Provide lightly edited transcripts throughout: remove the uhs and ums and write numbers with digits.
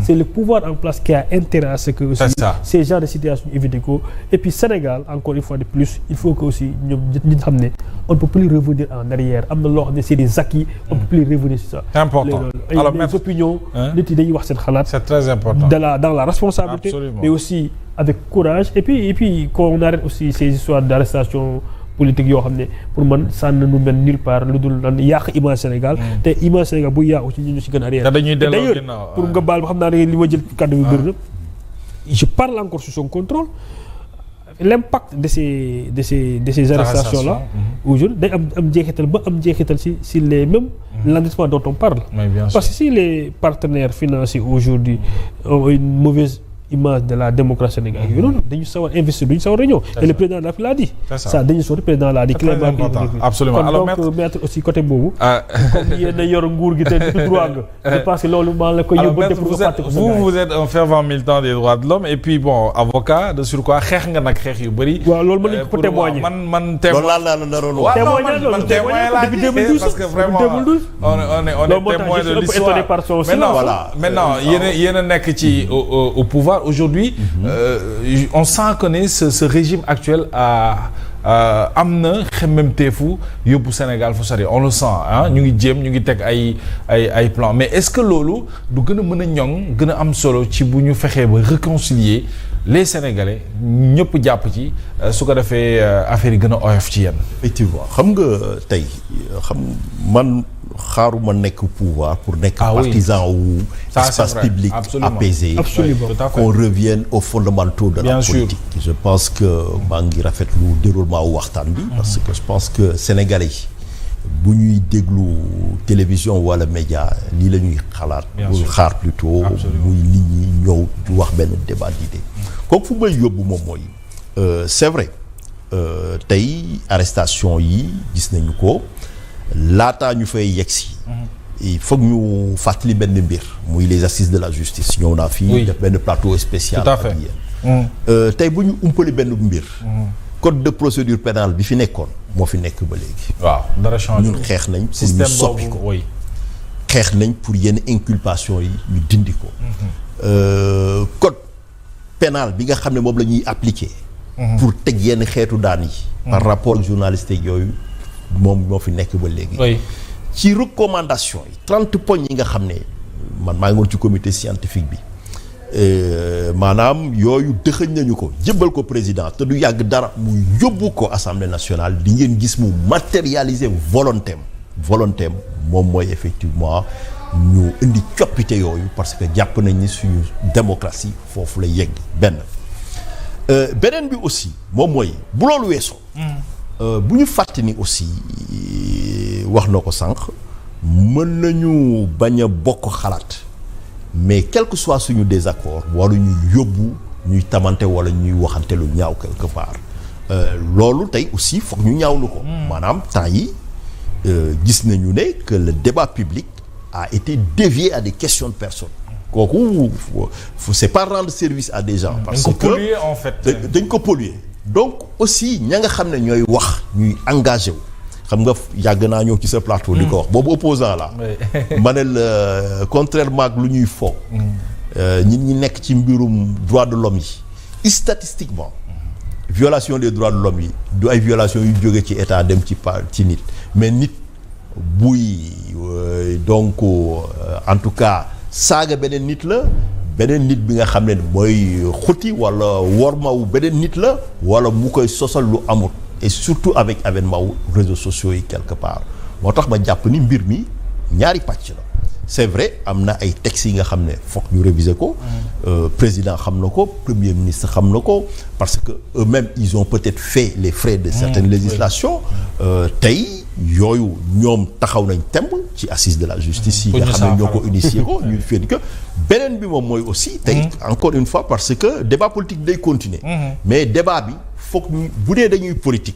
c'est le pouvoir en place qui a intérêt à ce que aussi ces genres de situations éviter ko. Et puis Sénégal encore une fois de plus il faut que aussi ñoom ñu xam ne on ne peut plus revenir en arrière am na loo xam ne c'est des acquis on ne peut plus revenir sur ça. C'est important. Alors les opinions nit yi dañuy wax seen xalaat. C'est très important. Dans la responsabilité. Absolument. Mais aussi avec courage et puis qu'on arrête aussi ces histoires d'arrestation politique yoo xam ne pour man ça ne nous mène nulle part lu dul nan yàq image Sénégal. Te image Sénégal bu yàqu ci ñu si gën a arrière. D'ailleurs pour nga baal ba xam naa ne li ma jël kàddu bi bëri na. Je parle encore sous son contrôle. L'impact de ces arrestations là aujourd'hui day am jeexital ba am jeexital si les mêmes l'endettement dont on parle. Parce que si les partenaires financiers aujourd'hui ont une mauvaise image de la démocratie sénégalaise yooyu noonu dañu sawar investir duñu sawar réunion et le président l'a dit ça dañu sori président l'a dit clairement absolument. Alors donc maître aussi côté boobu comme yéen a yor nguur gi te du droit nga je pense que loolu maa la ko yóbbante pour nga fàtte ko vous êtes un fervent militant des droits de l'homme et puis bon avocat de surcroît xeex nga nag xeex yu bëri waaw loolu mën nañu ko témoigner man témoigner parce que vraiment on est témoin de l'histoire maintenant yéen a nekk ci au pouvoir aujourd'hui on sent que ne ce régime actuel am na xemmemteefu yóbbu Sénégal fu sori on le sent ñu ngi jéem ñu ngi teg ay plan mais est-ce que loolu du gën a mën a ñoŋ gën a am solo ci bu ñu fexee ba réconcilier les Sénégalais ñëpp jàpp ci su ko defee affaire yi gën a oyof ci yéen. Effectivement xam nga tey man xaaruma nekk pouvoir pour nekk partisan wu espace public apaisé qu'on revienne aux fondamentaux de la politique. Je pense que maa ngi rafetlu déroulement wu waxtaan bi parce que je pense que Sénégalais yi bu ñuy déglu télévision wala média lii la ñuy xalaat bul xaar plutôt muy nit ñi ñëw di wax benn débat d'idées kooku fu may yóbbu moom mooy c'est vrai tey arrestation yi gis nañu ko laataa ñu fay yegsi il faut ñu fàttali benn mbir muy les assises de la justice ñëw naa fii def benn plateau spécial ak yéen tey bu ñu umpali benn mbir code de procédure pénale bi fi nekkoon moo fi nekk ba léegi waaw dara changé ñun xeex nañ pour ñu soppi ko xeex nañ pour yenn inculpation yi ñu dindi ko code pénal bi nga xam ne moom la ñuy appliquer pour teg yenn xeetu daan yi par rapport ak journaliste yooyu moom moo fi nekk ba léegi ci recommandation yi 30 points yi nga xam ne man maa ngi woon ci comité scientifique bi maanaam yooyu dëxëñ nañu ko jëbbal ko président te du yàgg dara mu yóbbu ko assemblée nationale di ngeen gis mu matérialiser volonté moom mooy effectivement ñu indi coppite yooyu parce que jàpp nañ ni suñu démocratie foofu la yegg beneen bi aussi moom mooy bu loolu weesoo bu ñu fàtte ni aussi wax na ko sànq mën nañu bañ a bokk xalaat mais quel que soit suñu désaccord wala ñu yóbbu ñuy tamante wala ñuy waxante lu ñaaw quelque part loolu tey aussi foog ñu ñaawlu ko maanaam temps yi gis nañu ne que le débat public a été dévié à des questions de personnes kooku c'est pas rendre service à des gens parce que en fait dañ ko polluer donc aussi ña nga xam ne ñooy wax ñuy engagé wu xam nga yàgg naa ñëw ci sa plateau di ko wax boobu opposant la ma ne la contrairement ak lu ñuy foog nit ñi nekk ci mbirum droit de l'homme yi statistiquement violation des droits de l'homme yi du ay violation yu jóge ci état dem ci nit mais nit buy donc en tout cas saaga beneen nit la beneen nit bi nga xam ne mooy xuti wala wormawu beneen nit la wala mu koy sosal lu amul et surtout avec avènement wu réseaux sociaux yi quelque part moo tax ma jàpp ni mbir mi ñaari pàcc la c'est vrai am na ay textes yi nga xam ne foog ñu réviser ko président xam na ko premier ministre xam na ko parce que eux-mêmes ils ont peut-être fait les frais de certaines législations tey yooyu ñoom taxaw nañ temb ci assise de la justice yi nga xam ne ñoo ko initié ko ñu féet que beneen bi moom mooy aussi tey encore une fois parce que débat politique day continuer mais débat bi foog ñu bu dee dañuy politique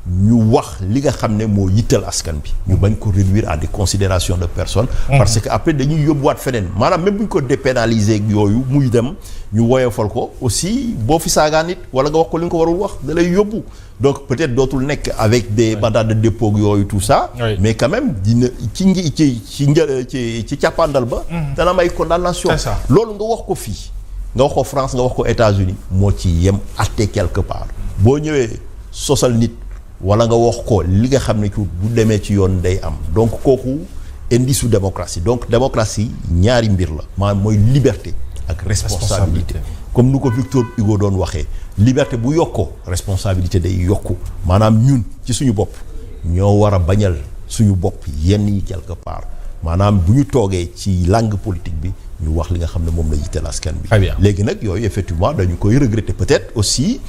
ñu wax li nga xam ne moo yittal askan bi ñu bañ ko réduire à des considérations de personnes parce que après dañuy yóbbuwaat feneen maanaam même bu ñu ko dépénaliser ak yooyu muy dem ñu woyofal ko aussi boo fi saagaa nit wala nga wax ko li nga ko warul wax da lay yóbbu donc peut-être dootul nekk avec des mandats de dépôt yooyu tout ça. Oui. mais quand même dina ci càppandal ba. dana am ay condamnation. C'est ça. loolu nga wax ko fii nga wax ko France nga wax ko États-Unis moo ci yem atte quelque part boo ñëwee sosal nit wala nga wax ko li nga xam ne bu demee ci yoon day am donc kooku indi su démocratie donc démocratie ñaari mbir la maanaam mooy liberté ak responsabilité comme nu ko Victor Hugo doon waxee liberté bu yokkoo responsabilité day yokku maanaam ñun ci suñu bopp ñoo war a bañal suñu bopp yenn yi quelque part maanaam bu ñu toogee ci langue politique bi ñu wax li nga xam ne moom la yitteel askan bi. léegi nag yooyu effectivement dañu koy regretter peut-être aussi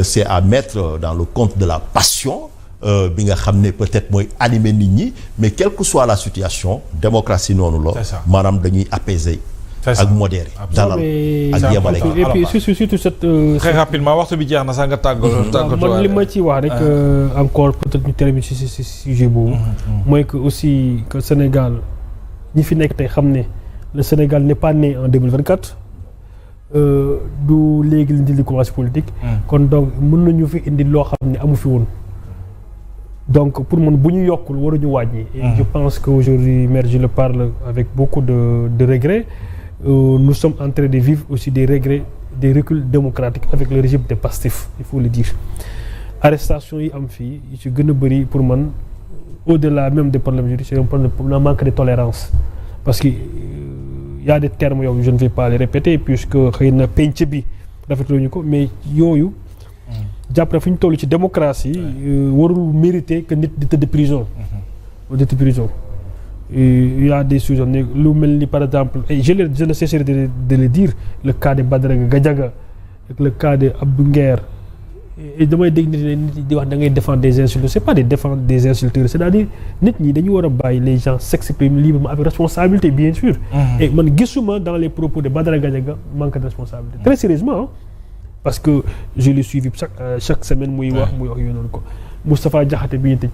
c'est à mettre dans le compte de la passion bi nga xam ne peut-être mooy animer nit ñi mais quelle que soit la situation démocratie noonu la. maanaam dañuy apaiser. ak modéré. dalal ak yemale. et puis surtout cette. très rapidement waxtu bi jeex na sax nga tàggatoo. man li ma ci wax rek encore peut-être ñu terminer ci sujet boobu. mooy que aussi que Sénégal ñi fi nekk tey xam ne le Sénégal n'est pas né en 2024 du léegi li commencé politique. kon donc mën nañu fi indi loo xam ne amu fi woon. donc pour man bu ñu yokkul waruñu wàññi. et je pense qu'aujourd'hui maire je le parle avec beaucoup de regrets. Nous sommes en train de vivre aussi des regrets, des reculs démocratiques avec le régime de Pastef, il faut le dire. Arrestation yi am fii yu ci gën a bëri pour man au-delà même des problèmes juridiques c'est un problème de manque de tolérance parce que y a des termes yow je ne vais pas les répéter puisque xëy na penc bi rafetlu ñu ko mais yooyu jàpp na fi ñu toll ci démocratie warul mériter que nit di tëdd prison di tëdd prison. Il y a des sujets lu mel ni par exemple et je ne cesserai de le dire le cas de Badara Gadiaga ak le cas de Abdou Nguer et damay dégg nit ñi di wax da ngay défendre des insulteurs c'est pas de défendre des insulteurs c'est-à-dire nit ñi dañu war a bàyyi les gens s'exprimer librement avec responsabilité bien sûr. Et man gisuma dans les propos de Badara Gadiaga manque de responsabilité. Très sérieusement parce que je l'ai suivi chaque semaine muy wax yooyu noonu ko Moustapha Diakhaté bi ñu tëj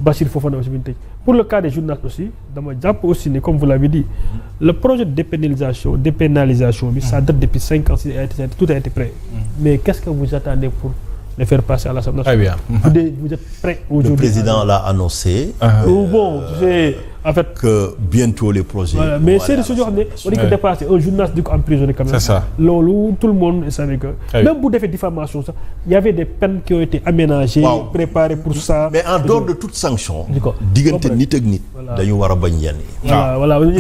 Bachir Fofana aussi bi ñu tëj pour le cas des journalistes aussi dama jàpp aussi ne comme vous l'avez dit le projet de dépénalisation bi ça date depuis 5 ans tout a été prêt mais qu'est-ce que vous attendez pour le faire passer à l'Assemblée nationale? Très bien. Vous êtes prêt aujourd'hui? Le président l'a annoncé. Bon, c'est en fait que bientôt les projets. Voilà, mais c'est des choses yoo xam ne on dit que dépasser un journaliste di ko emprisonné quand même. C'est ça. Loolu tout le monde savait que même bu defee diffamation sax il y avait des peines qui ont été aménagées. Préparées pour ça. Mais en dehors de toute sanction. diggante nit ak nit. dañu war a bañ yenn yi. voilà loolu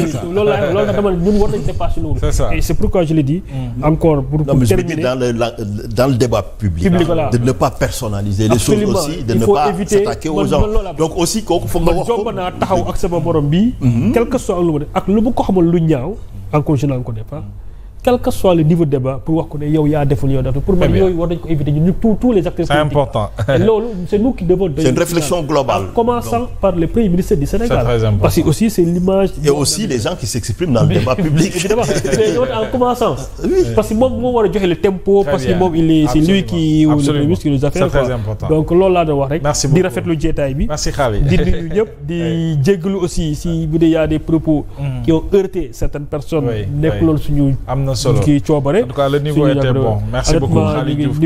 nag dama ñun war nañu dépasser loolu. C'est ça. Et c'est pourquoi je l'ai dit. Encore pour terminer. dans le débat public. De ne pas personnaliser les choses aussi. De ne pas s'attaquer aux gens. Donc aussi kooku foog nga wax ko. jomb naa taxaw ak sama borom bi. quel que soit lu ma def ak lu mu ko xamal lu ñaaw encore je n'en connais pas quel que soit le niveau de débat pour wax ko ne yow yaa deful yow def pour man yooyu war nañ ko éviter ñu tous les acteurs c'est important. loolu c'est nous qui devons c'est une réflexion globale en commençant par le premier ministre du Sénégal. C'est très important. Parce que aussi c'est l'image et aussi les gens qui s'expriment dans le débat public. Évidemment mais en commençant parce que moom moo war a joxe le tempo parce que moom c'est lui qui le premier ministre qui nous a fait c'est très important. donc loolu laa doon wax rek merci beaucoup di rafetlu jeetaay bi merci Khaly di nuyu ñëpp di jéggalu aussi si bu dee y a des propos qui ont heurté certaines personnes nekk loolu suñu am na solo kii coobare en tout cas le niveau était bon merci beaucoup Khaly Diouf